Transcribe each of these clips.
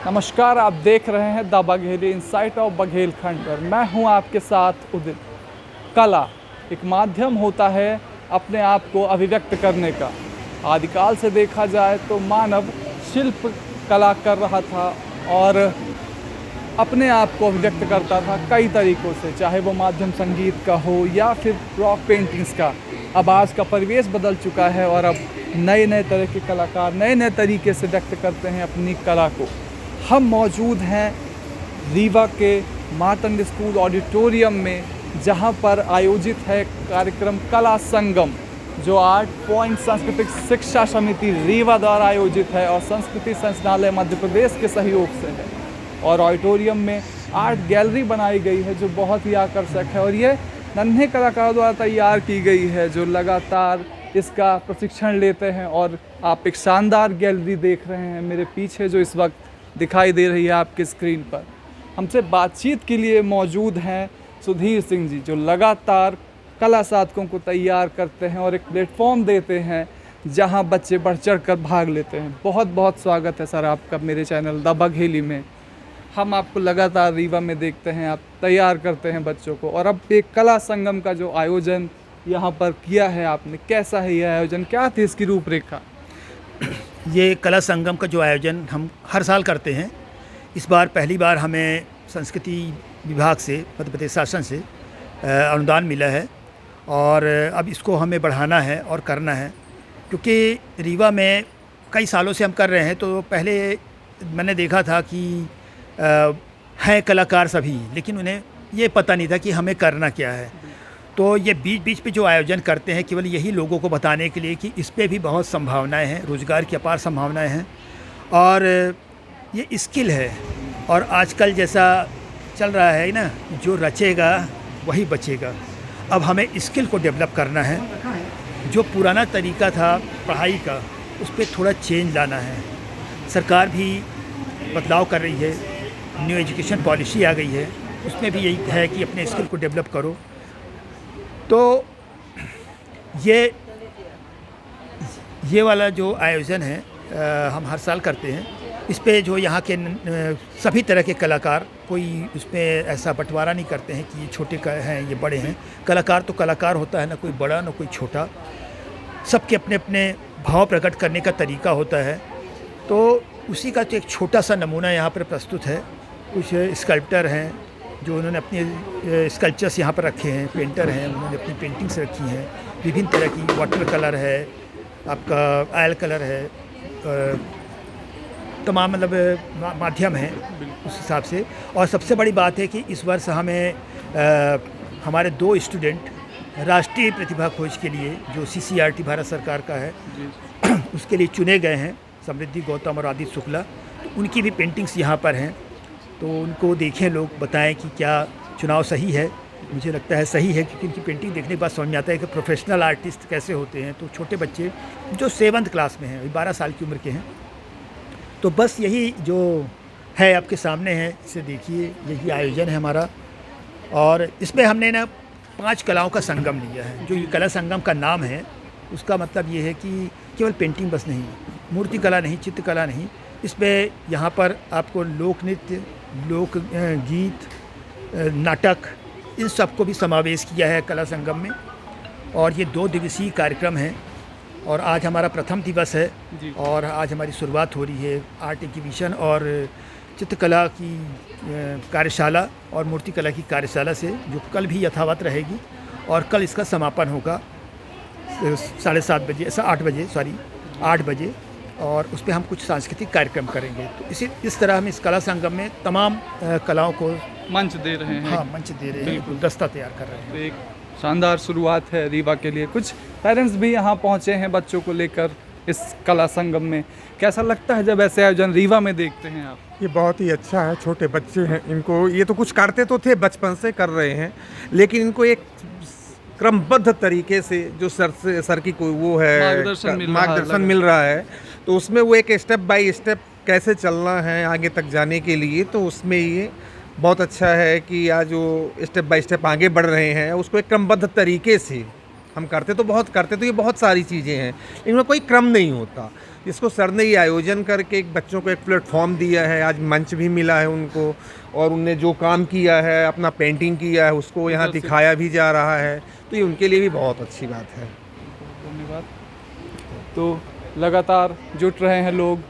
नमस्कार, आप देख रहे हैं the Bagheli insight of Baghelkhand और मैं हूं आपके साथ उदित। कला एक माध्यम होता है अपने आप को अभिव्यक्त करने का। आदिकाल से देखा जाए तो मानव शिल्प कला कर रहा था और अपने आप को अभिव्यक्त करता था कई तरीक़ों से, चाहे वो माध्यम संगीत का हो या फिर रॉक पेंटिंग्स का। अब आज का परिवेश बदल चुका है और अब नए नए तरह के कलाकार नए नए तरीके से व्यक्त करते हैं अपनी कला को। हम मौजूद हैं रीवा के मार्तंड स्कूल ऑडिटोरियम में, जहां पर आयोजित है कार्यक्रम कला संगम, जो 8 पॉइंट सांस्कृतिक शिक्षा समिति रीवा द्वारा आयोजित है और संस्कृति संचालनालय मध्य प्रदेश के सहयोग से है। और ऑडिटोरियम में आर्ट गैलरी बनाई गई है जो बहुत ही आकर्षक है और ये नन्हे कलाकारों द्वारा तैयार की गई है जो लगातार इसका प्रशिक्षण लेते हैं। और आप एक शानदार गैलरी देख रहे हैं मेरे पीछे जो इस वक्त दिखाई दे रही है आपके स्क्रीन पर। हमसे बातचीत के लिए मौजूद हैं सुधीर सिंह जी, जो लगातार कला साधकों को तैयार करते हैं और एक प्लेटफॉर्म देते हैं जहां बच्चे बढ़ चढ़ कर भाग लेते हैं। बहुत बहुत स्वागत है सर आपका मेरे चैनल द बघेली में। हम आपको लगातार रीवा में देखते हैं, आप तैयार करते हैं बच्चों को, और अब एक कला संगम का जो आयोजन यहाँ पर किया है आपने, कैसा है यह आयोजन, क्या थी इसकी रूपरेखा? ये कला संगम का जो आयोजन हम हर साल करते हैं, इस बार पहली बार हमें संस्कृति विभाग से, मध्य प्रदेश शासन से अनुदान मिला है और अब इसको हमें बढ़ाना है और करना है, क्योंकि रीवा में कई सालों से हम कर रहे हैं। तो पहले मैंने देखा था कि हैं कलाकार सभी, लेकिन उन्हें ये पता नहीं था कि हमें करना क्या है। तो ये बीच बीच पे जो आयोजन करते हैं केवल यही लोगों को बताने के लिए कि इस पे भी बहुत संभावनाएं हैं, रोज़गार की अपार संभावनाएं हैं और ये स्किल है। और आजकल जैसा चल रहा है ना, जो रचेगा वही बचेगा। अब हमें स्किल को डेवलप करना है। जो पुराना तरीका था पढ़ाई का, उस पर थोड़ा चेंज लाना है। सरकार भी बदलाव कर रही है, न्यू एजुकेशन पॉलिसी आ गई है, उसमें भी यही है कि अपने स्किल को डेवलप करो। तो ये वाला जो आयोजन है हम हर साल करते हैं। इस पे जो यहाँ के सभी तरह के कलाकार, कोई उसमें ऐसा बंटवारा नहीं करते हैं कि ये छोटे हैं ये बड़े हैं। कलाकार तो कलाकार होता है, ना कोई बड़ा ना कोई छोटा, सबके अपने अपने भाव प्रकट करने का तरीका होता है। तो उसी का तो एक छोटा सा नमूना यहाँ पर प्रस्तुत है। कुछ स्कल्प्टर हैं जो उन्होंने अपने स्कल्पचर्स यहाँ पर रखे हैं, पेंटर हैं, उन्होंने अपनी पेंटिंग्स रखी हैं, विभिन्न तरह की वाटर कलर है, आपका ऑयल कलर है, तमाम मतलब माध्यम है उस हिसाब से। और सबसे बड़ी बात है कि इस वर्ष हमें हमारे 2 स्टूडेंट राष्ट्रीय प्रतिभा खोज के लिए, जो CCRT भारत सरकार का है, उसके लिए चुने गए हैं, समृद्धि गौतम और आदित्य शुक्ला। तो उनकी भी पेंटिंग्स यहाँ पर हैं, तो उनको देखें, लोग बताएं कि क्या चुनाव सही है। मुझे लगता है सही है, क्योंकि इनकी पेंटिंग देखने के बाद समझ में आता है कि प्रोफेशनल आर्टिस्ट कैसे होते हैं। तो छोटे बच्चे जो 7th क्लास में हैं, अभी 12 साल की उम्र के हैं। तो बस यही जो है आपके सामने है, इसे देखिए, यही आयोजन है हमारा। और इसमें हमने ना 5 कलाओं का संगम लिया है। जो ये कला संगम का नाम है, उसका मतलब ये है कि केवल पेंटिंग बस नहीं, मूर्ति कला नहीं, चित्रकला नहीं, इसमें यहाँ पर आपको लोक नृत्य, लोक गीत, नाटक, इन सब को भी समावेश किया है कला संगम में। और ये 2 दिवसीय कार्यक्रम है और आज हमारा प्रथम दिवस है और आज हमारी शुरुआत हो रही है आर्ट एग्जीबिशन और चित्रकला की कार्यशाला और मूर्ति कला की कार्यशाला से, जो कल भी यथावत रहेगी। और कल इसका समापन होगा 7:30 बजे, 8 बजे, और उस पर हम कुछ सांस्कृतिक कार्यक्रम करेंगे। तो इस तरह हम इस कला संगम में तमाम कलाओं को मंच दे रहे हैं। हाँ, मंच दे रहे हैं, गुलदस्ता तैयार कर रहे हैं। तो एक शानदार शुरुआत है रीवा के लिए। कुछ पेरेंट्स भी यहाँ पहुँचे हैं बच्चों को लेकर इस कला संगम में। कैसा लगता है जब ऐसे आयोजन रीवा में देखते हैं आप? ये बहुत ही अच्छा है। छोटे बच्चे हैं, इनको ये तो कुछ करते तो थे, बचपन से कर रहे हैं, लेकिन इनको एक क्रमबद्ध तरीके से जो सर की कोई वो है मार्गदर्शन मिल रहा है, तो उसमें वो एक स्टेप बाय स्टेप कैसे चलना है आगे तक जाने के लिए, तो उसमें ये बहुत अच्छा है कि आज जो स्टेप बाय स्टेप आगे बढ़ रहे हैं, उसको एक क्रमबद्ध तरीके से हम करते तो ये बहुत सारी चीज़ें हैं, इनमें कोई क्रम नहीं होता। इसको सर ने ये आयोजन करके एक बच्चों को एक प्लेटफॉर्म दिया है, आज मंच भी मिला है उनको, और उनने जो काम किया है, अपना पेंटिंग किया है, उसको यहाँ दिखाया भी जा रहा है, तो ये उनके लिए भी बहुत अच्छी बात है। धन्यवाद। तो लगातार जुट रहे हैं लोग।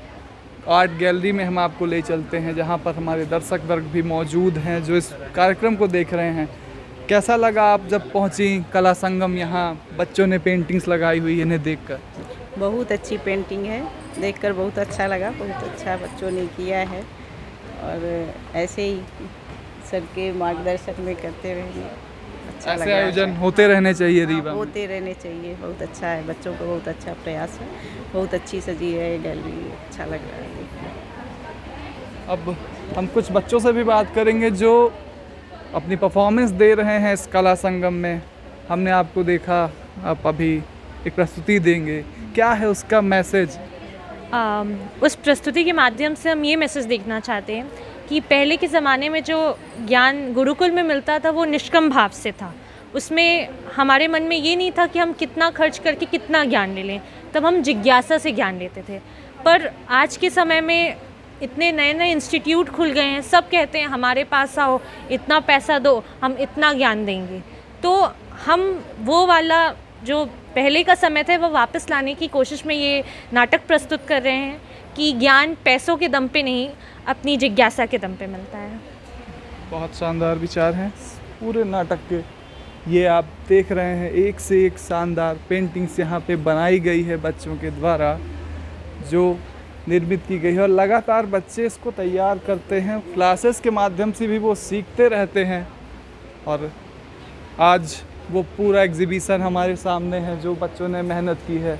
आर्ट गैलरी में हम आपको ले चलते हैं जहाँ पर हमारे दर्शक वर्ग भी मौजूद हैं जो इस कार्यक्रम को देख रहे हैं। कैसा लगा आप जब पहुँची कला संगम, यहाँ बच्चों ने पेंटिंग्स लगाई हुई इन्हें देखकर? बहुत अच्छी पेंटिंग है, देखकर बहुत अच्छा लगा, बहुत अच्छा बच्चों ने किया है और ऐसे ही सबके मार्गदर्शन में करते रहेंगे। अच्छा ऐसे लगा आयोजन होते रहने चाहिए रीवा में। होते रहने चाहिए, बहुत अच्छा है, बच्चों को बहुत अच्छा प्रयास है, बहुत अच्छी सजी है गैलरी, अच्छा लग रहा है देखने। अब हम कुछ बच्चों से भी बात करेंगे जो अपनी परफॉर्मेंस दे रहे हैं इस कला संगम में। हमने आपको देखा, आप अभी एक प्रस्तुति देंगे, क्या है उसका मैसेज? उस प्रस्तुति के माध्यम से हम ये मैसेज देखना चाहते हैं कि पहले के ज़माने में जो ज्ञान गुरुकुल में मिलता था वो निष्कम भाव से था। उसमें हमारे मन में ये नहीं था कि हम कितना खर्च करके कितना ज्ञान ले लें, तब हम जिज्ञासा से ज्ञान लेते थे। पर आज के समय में इतने नए नए इंस्टीट्यूट खुल गए हैं, सब कहते हैं हमारे पास आओ, इतना पैसा दो, हम इतना ज्ञान देंगे। तो हम वो वाला जो पहले का समय था वो वापस लाने की कोशिश में ये नाटक प्रस्तुत कर रहे हैं कि ज्ञान पैसों के दम पे नहीं, अपनी जिज्ञासा के दम पे मिलता है। बहुत शानदार विचार हैं पूरे नाटक के। ये आप देख रहे हैं, एक से एक शानदार पेंटिंग्स यहाँ पे बनाई गई है बच्चों के द्वारा, जो निर्मित की गई है और लगातार बच्चे इसको तैयार करते हैं। क्लासेस के माध्यम से भी वो सीखते रहते हैं और आज वो पूरा एग्जीबिशन हमारे सामने है जो बच्चों ने मेहनत की है।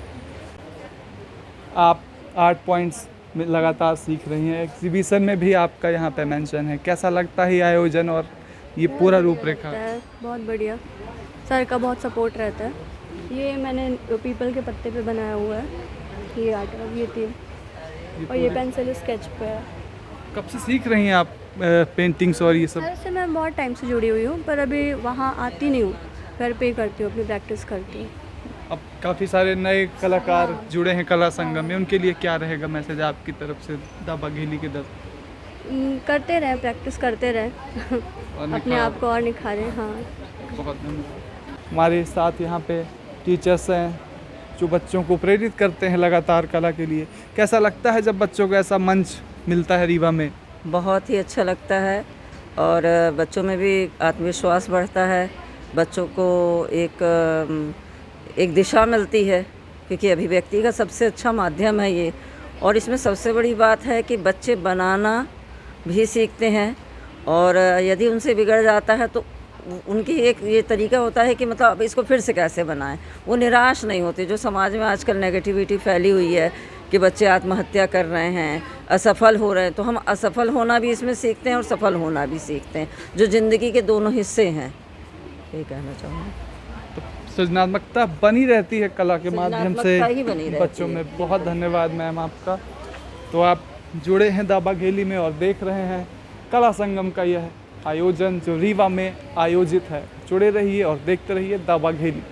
आप 8 पॉइंट्स में लगातार सीख रही हैं, एग्जीबिशन में भी आपका यहाँ पे मेंशन है। कैसा लगता है ये आयोजन और ये पूरा रूपरेखा? बहुत बढ़िया, सर का बहुत सपोर्ट रहता है। ये मैंने पीपल के पत्ते पे बनाया हुआ है, ये आर्ट ये थी, और ये पेंसिल स्केच पे है। कब से सीख रही हैं आप पेंटिंग्स और ये सब? सर से मैं बहुत टाइम से जुड़ी हुई हूँ, पर अभी वहाँ आती नहीं हूँ, घर पे ही करती हूँ, अपनी प्रैक्टिस करती हूँ। अब काफ़ी सारे नए कलाकार जुड़े हैं कला संगम में, उनके लिए क्या रहेगा मैसेज आपकी तरफ से दाबा घेली के दर? करते रहें, प्रैक्टिस करते रहें, अपने आप को और निखारें। हाँ, बहुत धन्यवाद। हमारे साथ यहाँ पे टीचर्स हैं जो बच्चों को प्रेरित करते हैं लगातार कला के लिए। कैसा लगता है जब बच्चों को ऐसा मंच मिलता है रीवा में? बहुत ही अच्छा लगता है और बच्चों में भी आत्मविश्वास बढ़ता है, बच्चों को एक दिशा मिलती है, क्योंकि अभिव्यक्ति का सबसे अच्छा माध्यम है ये। और इसमें सबसे बड़ी बात है कि बच्चे बनाना भी सीखते हैं और यदि उनसे बिगड़ जाता है तो उनकी एक ये तरीका होता है कि मतलब अब इसको फिर से कैसे बनाएं। वो निराश नहीं होते। जो समाज में आजकल नेगेटिविटी फैली हुई है कि बच्चे आत्महत्या कर रहे हैं, असफल हो रहे हैं, तो हम असफल होना भी इसमें सीखते हैं और सफल होना भी सीखते हैं, जो ज़िंदगी के दोनों हिस्से हैं। यही कहना चाहूँगी। तो सृजनात्मकता बनी रहती है कला के माध्यम से ही बनी रहती बच्चों में। बहुत धन्यवाद मैम आपका। तो आप जुड़े हैं दाबा घेली में और देख रहे हैं कला संगम का यह आयोजन जो रीवा में आयोजित है। जुड़े रहिए और देखते रहिए दाबा घेली।